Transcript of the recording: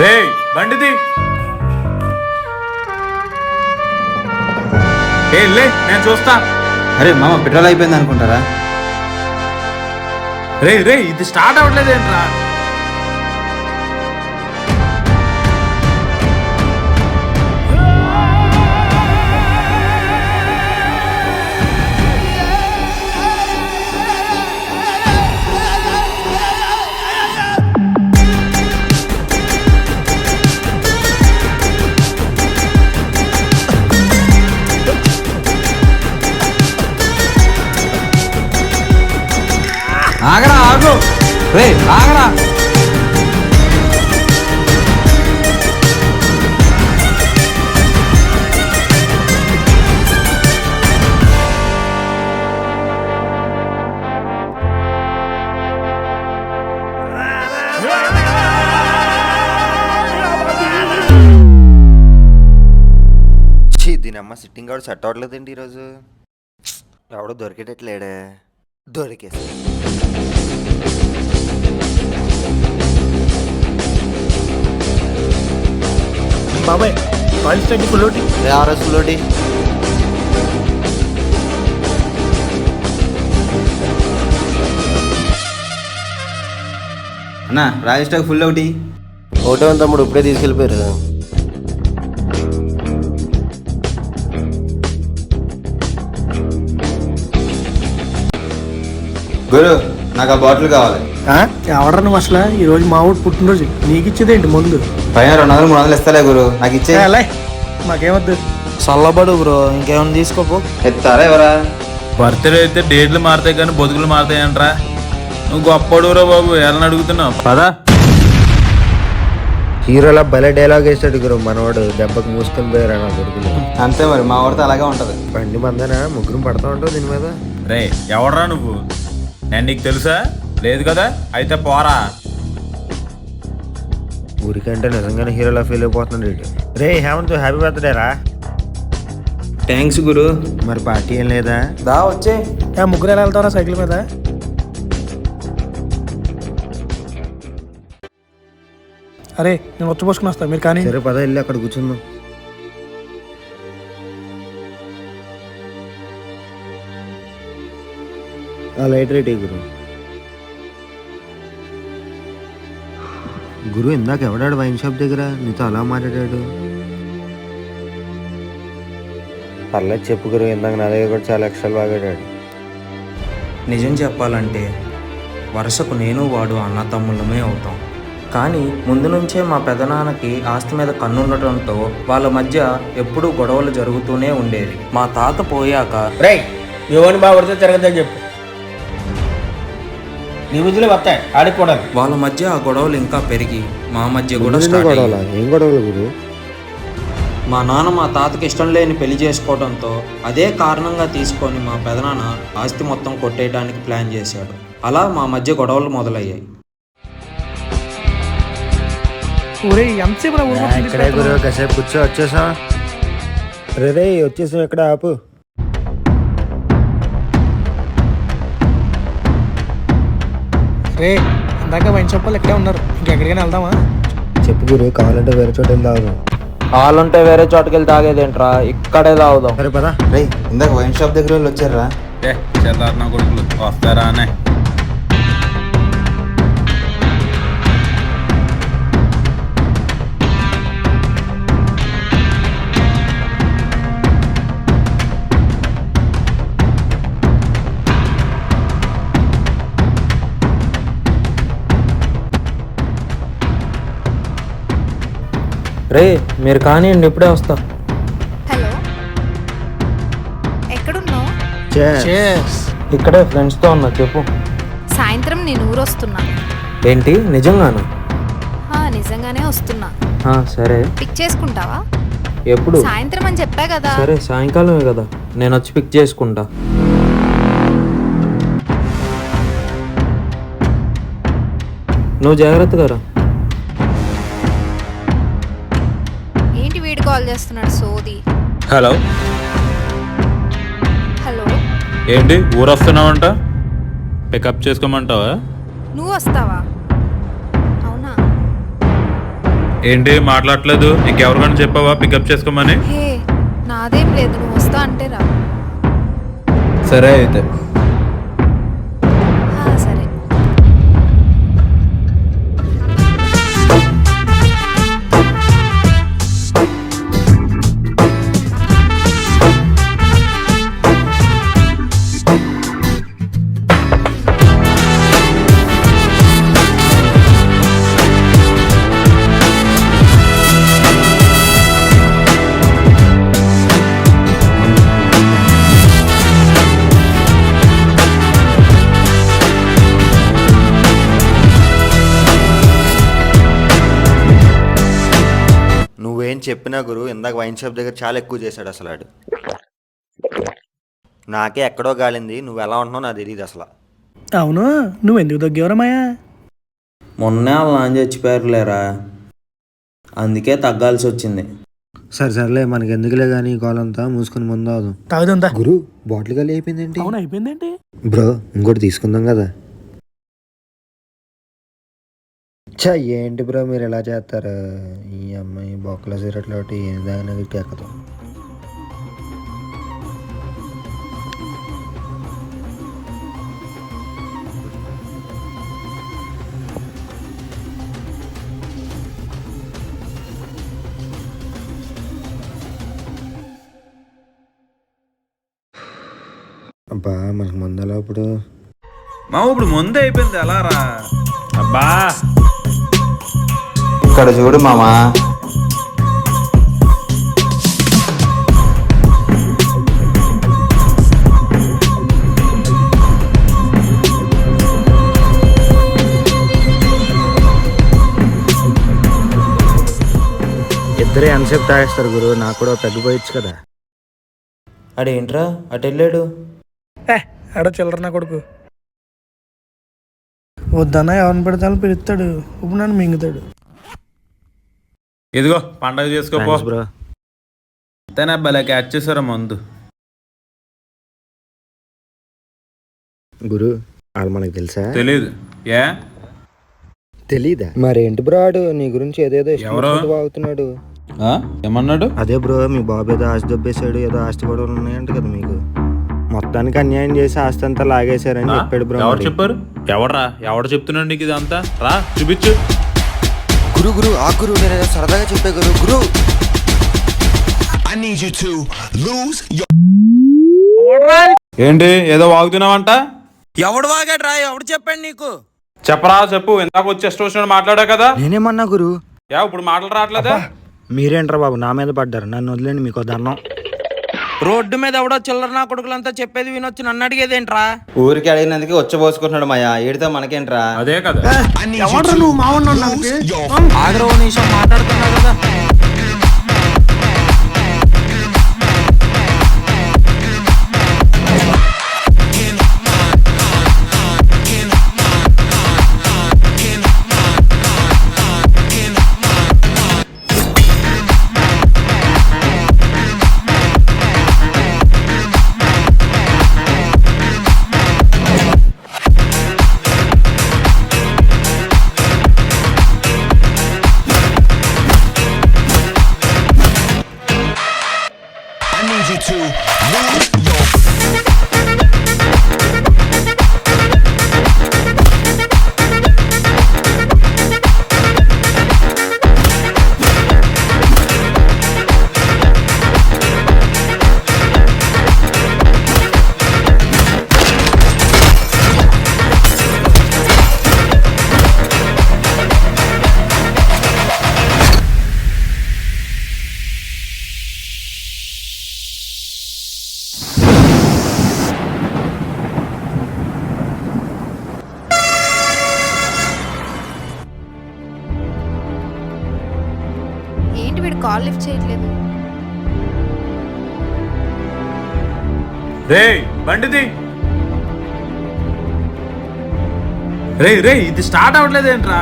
రే బండిది లే నేను చూస్తా. అరే మామ పెట్రోల్ అయిపోయింది అనుకుంటారా? రే రే ఇది స్టార్ట్ అవ్వట్లేదేంట్రా? ఆగరా ఆగు, రే ఆగరా. దీనమ్మ సిట్టింగ్ కూడా సెట్ అవ్వట్లేదండి ఈరోజు. ఎవడో దొరికేటట్లేడే. దొరికేసి బాబాయ్ ఆయిల్ స్టాండ్ ఫుల్లోటి ఆర్ఎస్ ఫుల్లోటి. అన్నా రాజస్టాక్ ఫుల్ ఒకటి. ఒకటే ఉంది తమ్ముడు, ఇప్పుడే తీసుకెళ్ళిపోయారు. గురు నాకు ఆ బాటిల్ కావాలి. ఎవడరా నువ్వు అసలు? ఈరోజు మా ఊడు పుట్టినరోజు, నీకు ఇచ్చేదేంటి ముందు? పైన 200 300 ఇస్తలే గురు, నాకు ఇచ్చే. మాకేమద్దు. చల్లబడు బ్రో, ఇంకేమైనా తీసుకోపో. ఎత్తారా ఎవరా? బర్త్డే అయితే డేట్లు మారుతాయి కానీ బతుకులు మారుతాయి అంటరా? నువ్వు గొప్పడురా బాబు, ఎలా అడుగుతున్నావు పదా. హీరోలా భలే డైలాగ్ వేస్తాడు గురు మనవాడు. దెబ్బకు మూసుకొని పోయారా నా కొడుకులు. అంతే మరి, మా ఊరితో అలాగే ఉంటది. బండి మందనా ముగ్గురు పడతా ఉంటావు దీని మీద. రే ఎవడరా నువ్వు? నేను నీకు తెలుసా? లేదు కదా, అయితే పోరా. ఊరికంటే నిజంగానే హీరోలా ఫీల్ అయిపోతున్నాడు వీడు. రే హేమంత్, హ్యాపీ బర్త్డే రా. థ్యాంక్స్ గురు. మరి పార్టీ ఏం లేదా? దా వచ్చే. ముగ్గురు ఎలా వెళ్తారా సైకిల్ మీద? అరే నేను వచ్చి పోసుకుని వస్తా, మీరు కానీ. సరే పద వెళ్ళి అక్కడ కూర్చుందాం. ఆ లైట్ రేట్ గురు. గురు ఇందాక ఎవడాడు వైన్ షాప్ దగ్గర నీతో అలా మాట్లాడాడు? పర్లేదు చెప్పు గురు, ఇందాక నా దగ్గర కూడా చాలా ఎక్స్ట్రా బాగాడాడు. నిజం చెప్పాలంటే వరుసకు నేను వాడు అన్న తమ్ముళ్ళమే అవుతాం. కానీ ముందు నుంచే మా పెదనాన్నకి ఆస్తి మీద కన్ను ఉండటంతో వాళ్ళ మధ్య ఎప్పుడూ గొడవలు జరుగుతూనే ఉండేవి. మా తాత పోయాక యువని బాబుడితో తిరగదని చెప్పు, నీ బుద్ధులే వస్తాయి ఆడిపోవడానికి. వాళ్ళ మధ్య ఆ గొడవలు ఇంకా పెరిగి మా మధ్య కూడా స్టార్ట్ అయ్యాయి. ఏం గొడవలు గురు? మా నాన్న మా తాతకి ఇష్టం లేని పెళ్లి చేసుకోవడంతో అదే కారణంగా తీసుకొని మా పెదనాన్న ఆస్తి మొత్తం కొట్టేయడానికి ప్లాన్ చేశాడు. అలా మా మధ్య గొడవలు మొదలయ్యాయి. ఇక్కడే గురు, కాసేపు కూర్చో, వచ్చేసా. రే వచ్చేసాం, ఎక్కడ ఆపు. రే ఇందాక వైన్ షాప్ వాళ్ళు ఇక్కడే ఉన్నారు, ఇంకెక్కడికైనా వెళ్దామా? చెప్పు గురు, కావాలంటే వేరే చోట వెళ్ళి తాగుదాం. కావాలంటే వేరే చోటుకి వెళ్ళి తాగేదేంట్రా, ఇక్కడే తాగుదాం. సరే పదా. రే ఇందాక వైన్ షాప్ దగ్గర వాళ్ళు వచ్చారా? చెల్లారు నా కొడుకులు వస్తారా అనే. రే మీరు కానివ్వండి, ఇప్పుడే వస్తా. హలో, ఎక్కడున్నావు? ఇక్కడే ఫ్రెండ్స్తో ఉన్నా, చెప్పు. సాయంత్రం నేను ఊరు వస్తున్నా. ఏంటి నిజంగానా? నిజంగానే వస్తున్నా. సరే, పిక్ చేసుకుంటావా? ఎప్పుడు? సాయంత్రం అని చెప్పా కదా. సరే సాయంకాలమే కదా, నేను వచ్చి పిక్ చేసుకుంటా. నువ్వు జాగ్రత్తగా రా. ఏంటి వీడు కాల్ చేస్తున్నాడు సోది? హలో, హలో ఏంటి ఊరు వస్తున్నావంట? పికప్ చేసుకోమంటావా? నువ్వు వస్తావా? అవునా? ఏంటి మాట్లాడలేదు? ఇంకెవరికైనా చెప్పావా పికప్ చేసుకోమని? హే నాదేం లేదు, నువ్వు వస్తా అంటే రా. సరే అయితే. సరే. నువ్వేం చెప్పినా గురు, ఇందాక వైన్ షాప్ దగ్గర చాలా ఎక్కువ చేశాడు అసలు ఆడు. నాకే ఎక్కడో గాలింది, నువ్వు ఎలా ఉంటున్నావు నాకు తెలియదు అసలు. అవును, నువ్వు ఎందుకు తగ్గేవరా మాయా? మొన్నే వాళ్ళ నాన్న చచ్చిపోయారులేరా, అందుకే తగ్గాల్సి వచ్చింది. సరే సర్లే, మనకి ఎందుకులే కానీ గోలంతా మూసుకుని ముందు అవుదాం. తాగుదా గురు, బాటిల్ ఖాళీ అయిపోయిందేంటి? అవును, అయిపోయిందేంటి బ్రో, ఇంకోటి తీసుకుందాం కదా. చా, ఏంటి బ్రో మీరు ఎలా చేస్తారు? ఈ అమ్మాయి బొక్కల సిరట్లు ఒకటి ఏదైనా ఎక్కదాం. అబ్బా, మనకు ముందలా ఇప్పుడు మా ఇప్పుడు ముందే అయిపోయింది ఎలా రా? అబ్బా ఇక్కడ చూడు మామా. ఇద్దరే ఎంతసేపు తాగేస్తారు గురు? నాకు కూడా పెద్ద పోయొచ్చు కదా. అడేంట్రా అటు వెళ్ళాడు? ఆడ చిల్లర నా కొడుకు. వద్దన్నా ఎవరిని పెడితే వాళ్ళు పిలుస్తాడు, ఇప్పుడు నన్ను మింగుతాడు. ఇదిగో పండగ చేసుకోపో. బ్రో, అంతేనా? భలే క్యాచ్ చేసారా మందు. గురు వాళ్ళు మనకు తెలుసా? తెలీదు. ఏ తెలీదా? మరేంటి బ్రో, ఆడు నీ గురించి ఏదేదో ఎవరు? వాగుతున్నాడు. ఏమన్నాడు? అదే బ్రో, మీ బాబు ఏదో ఆస్తి దొబ్బేశాడు, ఏదో ఆస్తి గొడవలు ఉన్నాయంట కదా మీకు. మొత్తానికి అన్యాయం చేసి ఆస్తి అంతా లాగేశారని చెప్పాడు బ్రో. ఎవరు చెప్పారు? ఎవడరా? ఎవడు చెప్తున్నాడు నీకు ఇదంతా? రా చూపించు. గురు గురు ఆ గురు, నేను ఏదో సరదాగా చెప్పే గురు. గురు ఏంటి ఏదో వాగుతున్నావంట? ఎవడు వాగాడ్రా? ఎవడు చెప్పాడు నీకు? చెప్పరా, చెప్పు. ఇందాక వచ్చి ఇష్టం వచ్చినట్టు మాట్లాడా కదా. నేనేమన్నా గురు? ఇప్పుడు మాటలు రావట్లేదా? మీరేంట్రా బాబు నా మీద పడ్డారు? నన్ను వదిలేండి, మీకు దండం. రోడ్డు మీద ఎవడో చిల్లర నా కొడుకులంతా చెప్పేది వినొచ్చి నన్ను అడిగేదేంట్రా? ఊరికి అడిగినందుకు వచ్చబోసుకుంటున్నాడు మాయా. ఏడితో మనకేంట్రా? అదే కదా. ఎవడ్రా నువ్వు మావన్నావు? ఆగ్రహ నిమిషం మాట్లాడుతున్నా కదా. ఏంటి వీడు కాల్ లిఫ్ట్ చేయట్లేదు? రే బండిది. రే ఇది స్టార్ట్ అవ్వట్లేదు ఏంట్రా?